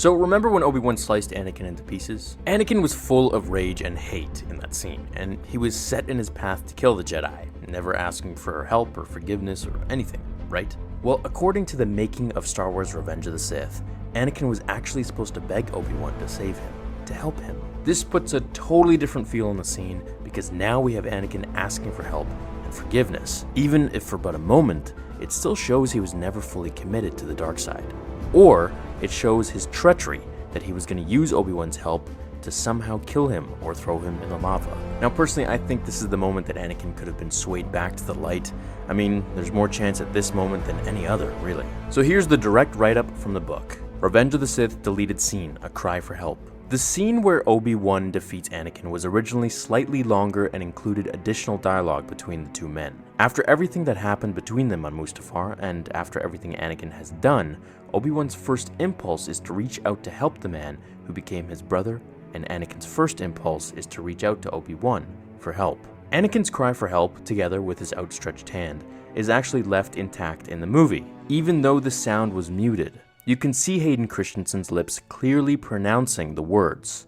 So remember when Obi-Wan sliced Anakin into pieces? Anakin was full of rage and hate in that scene, and he was set in his path to kill the Jedi, never asking for help or forgiveness or anything, right? Well, according to the making of Star Wars Revenge of the Sith, Anakin was actually supposed to beg Obi-Wan to save him, to help him. This puts a totally different feel in the scene because now we have Anakin asking for help and forgiveness. Even if for but a moment, it still shows he was never fully committed to the dark side. Or it shows his treachery that he was going to use Obi-Wan's help to somehow kill him or throw him in the lava. Now personally, I think this is the moment that Anakin could have been swayed back to the light. I mean, there's more chance at this moment than any other, really. So here's the direct write-up from the book. Revenge of the Sith deleted scene, a cry for help. The scene where Obi-Wan defeats Anakin was originally slightly longer and included additional dialogue between the two men. After everything that happened between them on Mustafar, and after everything Anakin has done, Obi-Wan's first impulse is to reach out to help the man who became his brother, and Anakin's first impulse is to reach out to Obi-Wan for help. Anakin's cry for help, together with his outstretched hand, is actually left intact in the movie, even though the sound was muted. You can see Hayden Christensen's lips clearly pronouncing the words.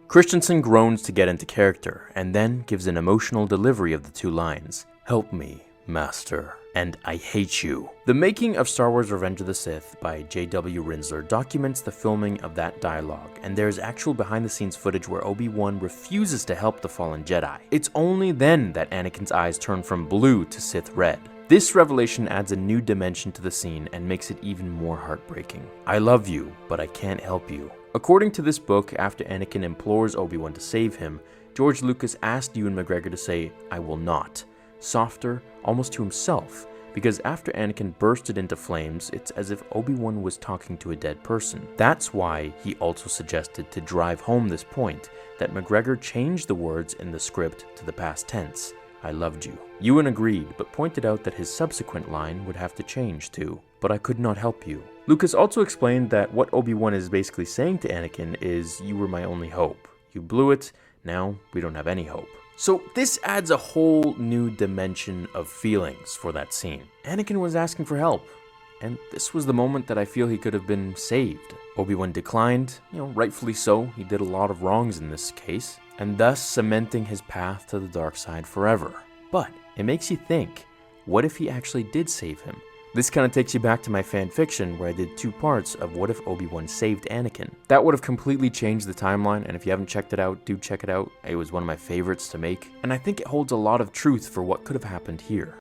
Christensen groans to get into character, and then gives an emotional delivery of the two lines, "Help me, Master," and "I hate you." The making of Star Wars Revenge of the Sith by J.W. Rinsler documents the filming of that dialogue, and there's actual behind-the-scenes footage where Obi-Wan refuses to help the fallen Jedi. It's only then that Anakin's eyes turn from blue to Sith red. This revelation adds a new dimension to the scene and makes it even more heartbreaking. "I love you, but I can't help you." According to this book, after Anakin implores Obi-Wan to save him, George Lucas asked Ewan McGregor to say, "I will not," softer, almost to himself, because after Anakin bursted into flames, it's as if Obi-Wan was talking to a dead person. That's why he also suggested, to drive home this point, that McGregor changed the words in the script to the past tense. "I loved you." Ewan agreed, but pointed out that his subsequent line would have to change to, "But I could not help you." Lucas also explained that what Obi-Wan is basically saying to Anakin is, "You were my only hope. You blew it, now we don't have any hope." So this adds a whole new dimension of feelings for that scene. Anakin was asking for help, and this was the moment that I feel he could have been saved. Obi-Wan declined, rightfully so, he did a lot of wrongs in this case, and thus cementing his path to the dark side forever. But it makes you think, what if he actually did save him? This kind of takes you back to my fan fiction where I did 2 parts of what if Obi-Wan saved Anakin. That would have completely changed the timeline, and if you haven't checked it out, do check it out. It was one of my favorites to make, and I think it holds a lot of truth for what could have happened here.